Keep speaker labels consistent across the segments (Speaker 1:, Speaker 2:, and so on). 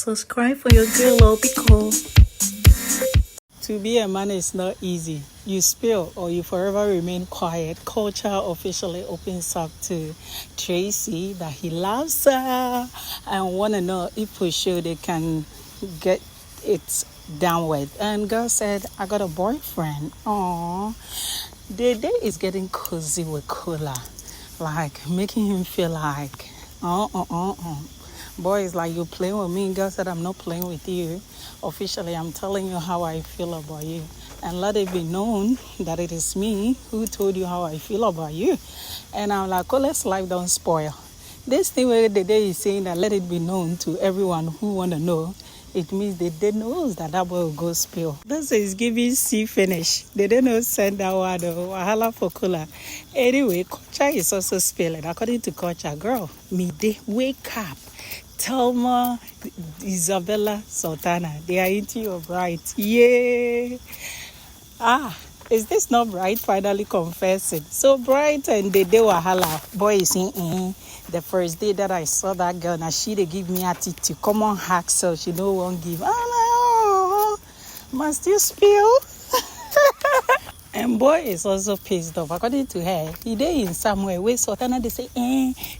Speaker 1: Subscribe for your girl, Pico.
Speaker 2: To be a man is not easy. You spill or you forever remain quiet. Culture officially opens up to Tracy that he loves her and want to know if for sure they can get it down with. And girl said, I got a boyfriend. Aww. The day is getting cozy with Kola. Like making him feel like, Boy is like, you playing with me. Girl said, I'm not playing with you. Officially, I'm telling you how I feel about you. And let it be known that it is me who told you how I feel about you. And I'm like, Kola's life don't spoil. This thing where the day is saying that let it be known to everyone who want to know, it means they knows that boy will go spill. This is giving C finish. They don't know send that one wahala for Kola. Anyway, culture is also spilling. According to culture, girl, midday, wake up. Thelma, Isabella, Sultana, they are into your bride. Yay! Is this not bride finally confessing? So bride and the day wahala. Boy is saying, the first day that I saw that girl, now she they give me attitude. Come on, hack, so she no one give. Oh, must you spill? And boy is also pissed off. According to her, he dey in somewhere where Sultana they say,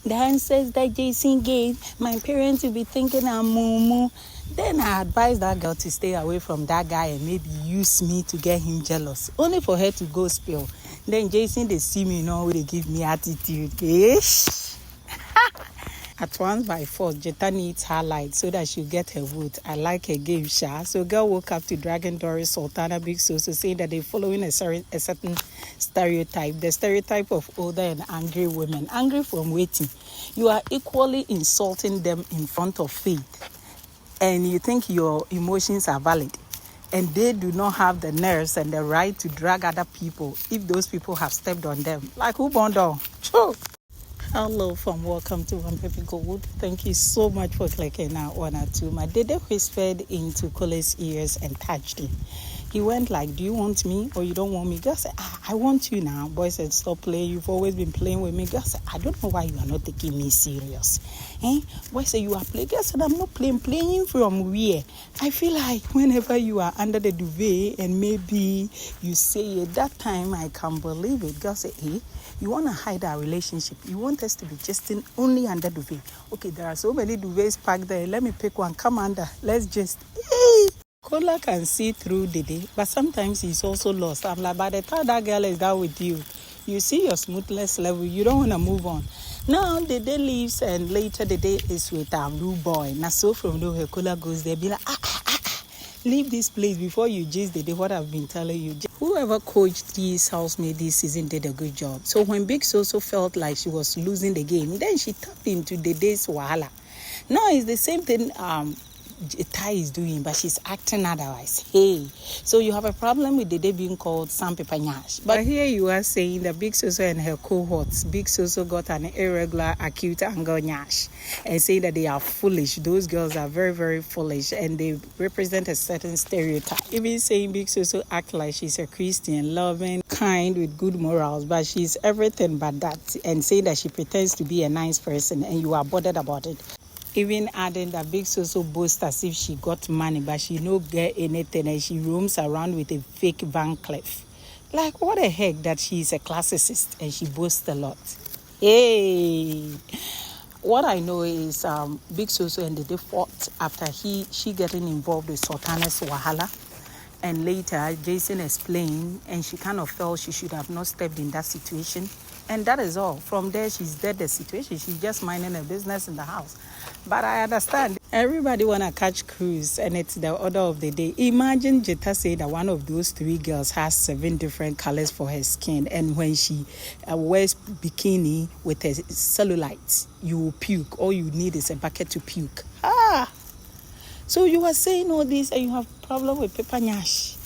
Speaker 2: the answers that Jason gave, my parents will be thinking I'm mumu. Then I advise that girl to stay away from that guy and maybe use me to get him jealous. Only for her to go spill. Then Jason they see me now, they give me attitude. Ish. At once by force, Jetta needs her light so that she'll get her vote. I like her game, Sha. So girl woke up to Dragon Doris, Sultana, Big Soso, saying that they're following a certain stereotype. The stereotype of older and angry women. Angry from waiting. You are equally insulting them in front of Faith. And you think your emotions are valid. And they do not have the nerves and the right to drag other people if those people have stepped on them. Like who born down? True. Hello from welcome to VanperpyGold. Thank you so much for clicking that one or two. My dede whispered into Kola's ears and touched him. He went like, do you want me or you don't want me? Girl said, I want you now. Boy said, stop playing. You've always been playing with me. Girl said, I don't know why you are not taking me serious. Boy said, you are playing. Girl said, I'm not playing. Playing from where? I feel like whenever you are under the duvet and maybe you say it, that time I can't believe it. Girl said, you want to hide our relationship. You want us to be just only under duvet. Okay, there are so many duvets packed there. Let me pick one. Come under. Let's just... Kola can see through the day, but sometimes he's also lost. I'm like, by the time that girl is there with you, you see your smoothness level, you don't want to move on. Now the day leaves and later the day is with new boy. Now so from nowhere, Kola goes there, be like, leave this place before you just did what I've been telling you. Whoever coached this housemaid this season did a good job. So when Big Soso felt like she was losing the game, then she tapped into the day's wahala. Now it's the same thing Tai is doing, but she's acting otherwise. So you have a problem with the day being called Sampepanyash. But here you are saying that Big Soso and her cohorts, Big Soso got an irregular acute anger nyash and say that they are foolish. Those girls are very, very foolish and they represent a certain stereotype. Even saying Big Soso act like she's a Christian, loving, kind, with good morals, but she's everything but that, and saying that she pretends to be a nice person and you are bothered about it. Even adding that Big Soso boasts as if she got money, but she no get anything and she roams around with a fake Van Cleef. Like, what the heck that she's a classicist and she boasts a lot. What I know is Big Soso and the fought after she getting involved with Sultana's wahala. And later, Jason explained, and she kind of felt she should have not stepped in that situation. And that is all. From there, she's dead the situation. She's just minding her business in the house. But I understand. Everybody want to catch cruise, and it's the order of the day. Imagine Jetta say that one of those three girls has 7 different colors for her skin. And when she wears bikini with her cellulite, you will puke. All you need is a bucket to puke. So you are saying all this and you have problem with Pepper Nyash.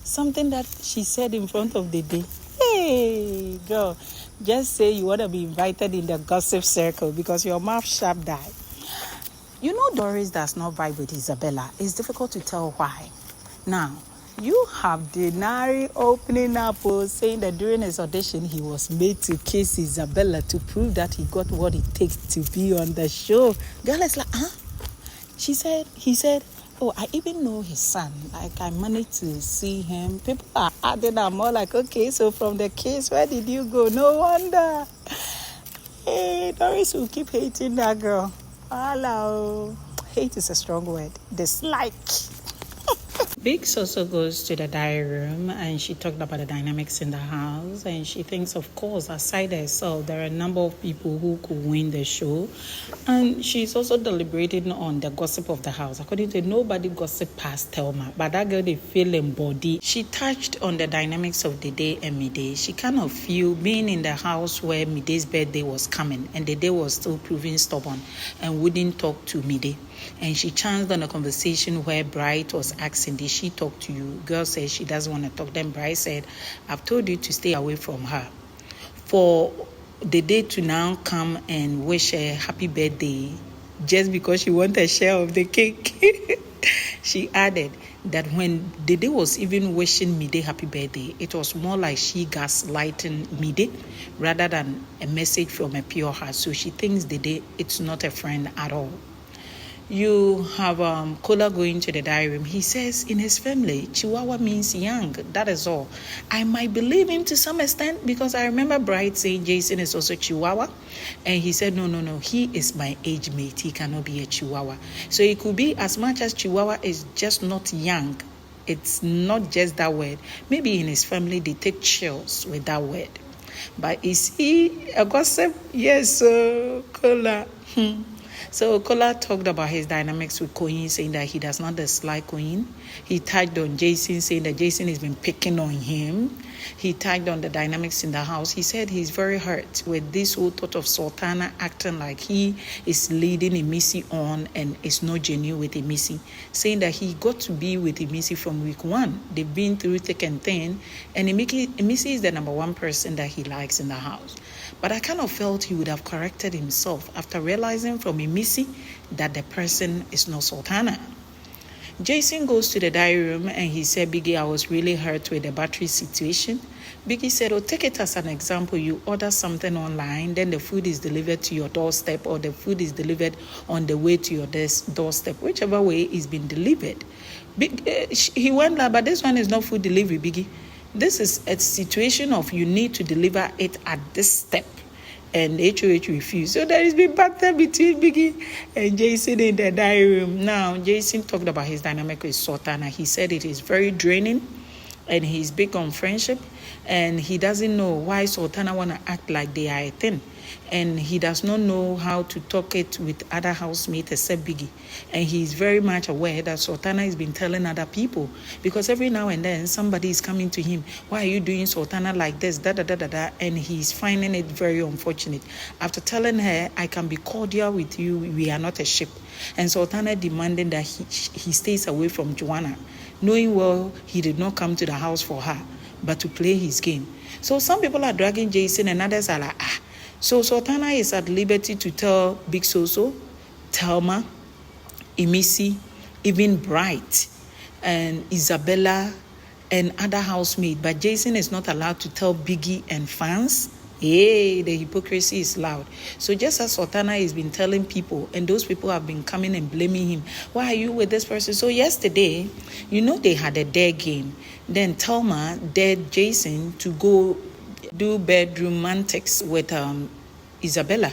Speaker 2: Something that she said in front of the day. Hey, girl, just say you want to be invited in the gossip circle because your mouth sharp die. You know Doris does not vibe with Isabella. It's difficult to tell why. Now, you have Denari opening up saying that during his audition, he was made to kiss Isabella to prove that he got what it takes to be on the show. Girl is like, He said, oh, I even know his son. Like, I managed to see him. People are adding up more like, okay, so from the case, where did you go? No wonder. Hey, Doris will keep hating that girl. Hello. Hate is a strong word. Dislike. Biggs also goes to the diary room and she talked about the dynamics in the house, and she thinks, of course, aside herself, there are a number of people who could win the show, and she's also deliberating on the gossip of the house. According to nobody gossip past Thelma, but that girl, they feel embodied. She touched on the dynamics of the day and midday. She kind of feel being in the house where Miday's birthday was coming and the day was still proving stubborn and wouldn't talk to Midday. And she chanced on a conversation where Bright was asking, did she talk to you? Girl said she doesn't want to talk. Then Bright said, I've told you to stay away from her. For the day to now come and wish her happy birthday just because she wanted a share of the cake. She added that when the day was even wishing Midday happy birthday, it was more like she gaslighting Midday rather than a message from a pure heart. So she thinks the day it's not a friend at all. You have Kola going to the diary room. He says in his family, Chihuahua means young. That is all. I might believe him to some extent because I remember Bright saying Jason is also Chihuahua. And he said, no. He is my age mate. He cannot be a Chihuahua. So it could be as much as Chihuahua is just not young. It's not just that word. Maybe in his family, they take chills with that word. But is he a gossip? Yes, Kola. So Kola talked about his dynamics with Koyin, saying that he does not dislike Koyin. He tagged on Jason, saying that Jason has been picking on him. He tagged on the dynamics in the house. He said he's very hurt with this whole thought of Sultana acting like he is leading Emissi on and is not genuine with Emissi, saying that he got to be with Emissi from week 1. They've been through thick and thin, and Emissi is the number one person that he likes in the house. But I kind of felt he would have corrected himself after realizing from Imisi that the person is not Sultana. Jason goes to the diary room and he said, Biggie, I was really hurt with the battery situation. Biggie said, oh, take it as an example. You order something online, then the food is delivered to your doorstep, or the food is delivered on the way to your doorstep, whichever way it's been delivered. He went like, but this one is not food delivery, Biggie. This is a situation of you need to deliver it at this step. And HOH refused. So there has been battle between Biggie and Jason in the diary room. Now, Jason talked about his dynamic with Sultana. He said it is very draining and he's big on friendship. And he doesn't know why Sultana want to act like they are a thing. And he does not know how to talk it with other housemates except Biggie. And he's very much aware that Sultana has been telling other people. Because every now and then, somebody is coming to him, why are you doing Sultana like this, da-da-da-da-da, and he's finding it very unfortunate. After telling her, I can be cordial with you, we are not a ship. And Sultana demanding that he stays away from Joanna, knowing well he did not come to the house for her, but to play his game. So some people are dragging Jason and others are like, So Sultana is at liberty to tell Big Soso, Thelma, Imisi, even Bright, and Isabella, and other housemates. But Jason is not allowed to tell Biggie and fans. Hey, the hypocrisy is loud. So just as Sultana has been telling people, and those people have been coming and blaming him, why are you with this person? So yesterday, they had a dare game. Then Thelma dared Jason to go do bedroom antics with Isabella.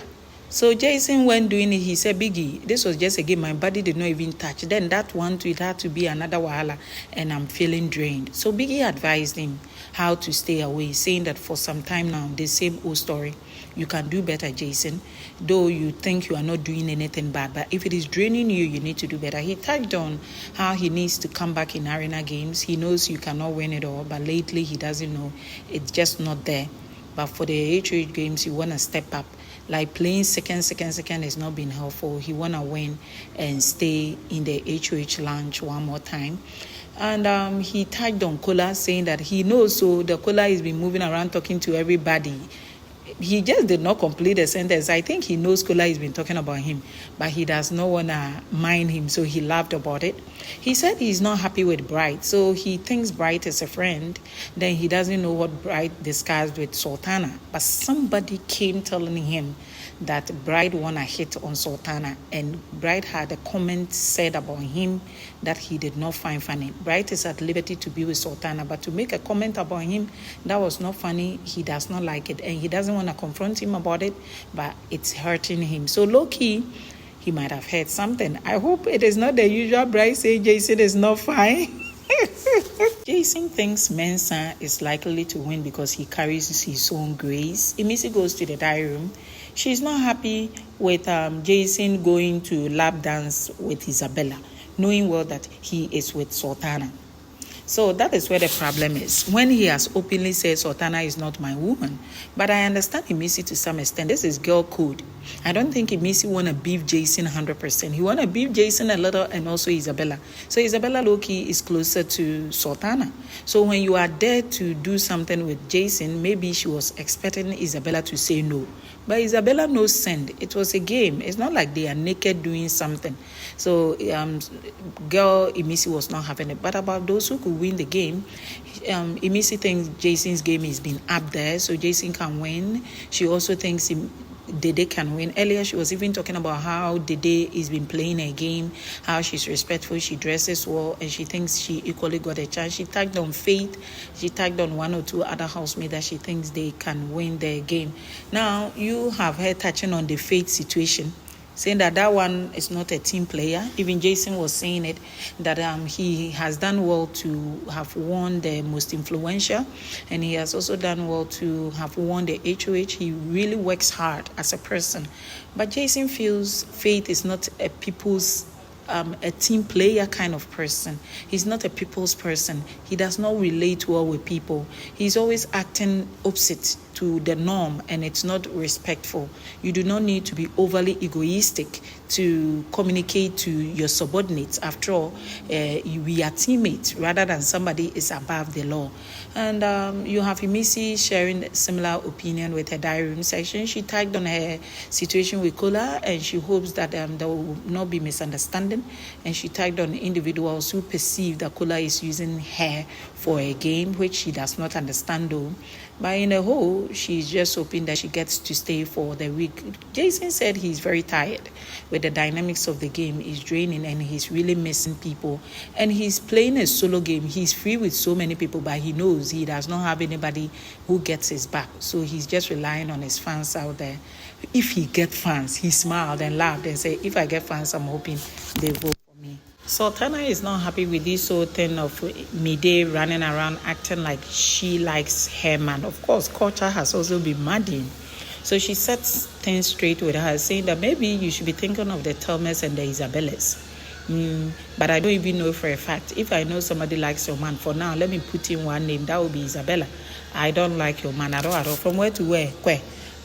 Speaker 2: So Jason, when doing it, he said, Biggie, this was just a game. My body did not even touch. Then that one, it had to be another wahala, and I'm feeling drained. So Biggie advised him how to stay away, saying that for some time now, the same old story. You can do better, Jason, though you think you are not doing anything bad. But if it is draining you, you need to do better. He touched on how he needs to come back in arena games. He knows you cannot win it all, but lately he doesn't know. It's just not there. But for the HOH games, you want to step up. Like playing second has not been helpful. He want to win and stay in the HOH lounge one more time. And he tagged on Kola, saying that he knows, so the Kola has been moving around talking to everybody. He just did not complete the sentence. I think he knows Kola has been talking about him, but he does not want to mind him, so he laughed about it. He said he's not happy with Bright, so he thinks Bright is a friend. Then he doesn't know what Bright discussed with Sultana. But somebody came telling him that Bride wanna hit on Sultana, and Bride had a comment said about him that he did not find funny. Bride is at liberty to be with Sultana, but to make a comment about him that was not funny, he does not like it, and he doesn't want to confront him about it, but it's hurting him. So low-key, he might have heard something. I hope it is not the usual Bride saying Jason is not fine. Jason thinks Mensah is likely to win because he carries his own grace. Imisi goes to the diary room. She's not happy with Jason going to lap dance with Isabella, knowing well that he is with Sultana. So that is where the problem is. When he has openly said Sultana is not my woman. But I understand Imisi to some extent. This is girl code. I don't think Imisi want to beef Jason 100%. He want to beef Jason a little and also Isabella. So Isabella low-key is closer to Sultana. So when you are there to do something with Jason, maybe she was expecting Isabella to say no. But Isabella knows send. It was a game. It's not like they are naked doing something. So girl Imisi was not having it. But about those who could win the game, Imisi thinks Jason's game is being up there, so Jason can win. She also thinks Dede can win. Earlier, she was even talking about how Dede is been playing a game, how she's respectful, she dresses well, and she thinks she equally got a chance. She tagged on Faith. She tagged on one or two other housemates that she thinks they can win their game. Now, you have her touching on the Faith situation, saying that one is not a team player. Even Jason was saying it, that he has done well to have won the most influential, and he has also done well to have won the HOH. He really works hard as a person. But Jason feels Faith is not a people's a team player kind of person. He's not a people's person. He does not relate well with people. He's always acting opposite to the norm, and it's not respectful. You do not need to be overly egoistic to communicate to your subordinates. After all, we are teammates rather than somebody is above the law. And you have Imisi sharing similar opinion with her diary room section. She tagged on her situation with Kola, and she hopes that there will not be misunderstanding. And she tagged on individuals who perceive that Kola is using her for a game, which she does not understand though. But in a whole, she's just hoping that she gets to stay for the week. Jason said he's very tired with the dynamics of the game. It's draining and he's really missing people. And he's playing a solo game. He's free with so many people, but he knows he does not have anybody who gets his back. So he's just relying on his fans out there. If he gets fans, he smiled and laughed and said, if I get fans, I'm hoping they vote for me. Sultana is not happy with this whole thing of Mide running around acting like she likes her man. Of course, culture has also been madding. So she sets things straight with her, saying that maybe you should be thinking of the Thelmas and the Isabellas. But I don't even know for a fact. If I know somebody likes your man, for now, let me put in one name. That would be Isabella. I don't like your man at all. From where to where?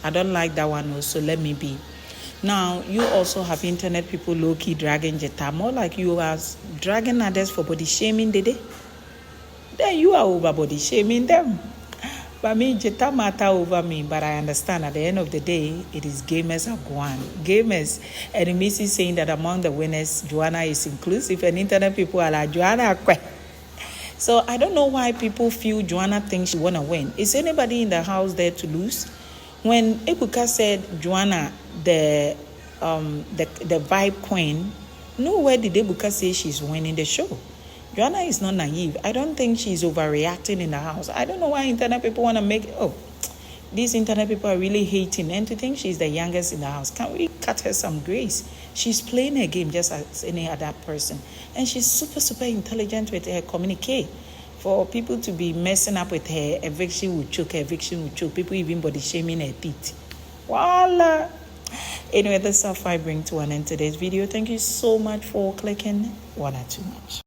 Speaker 2: I don't like that one also. Let me be. Now, you also have internet people low-key dragging Jetta, more like you are dragging others for body shaming, did they? Then you are over body shaming them. But me, Jetta matter over me, but I understand at the end of the day, it is gamers are gone. Gamers. And Emissi saying that among the winners, Joanna is inclusive, and internet people are like, Joanna, so I don't know why people feel Joanna thinks she want to win. Is anybody in the house there to lose? When Ebuka said Joanna, the vibe queen, nowhere did Ebuka say she's winning the show. Joanna is not naive. I don't think she's overreacting in the house. I don't know why internet people want to make, these internet people are really hating. And to think she's the youngest in the house, can we cut her some grace? She's playing her game just as any other person. And she's super, super intelligent with her communicate. For people to be messing up with her, eviction would choke, people even body shaming her teeth. Voila! Anyway, that's how I bring to an end today's video. Thank you so much for clicking. One or too much.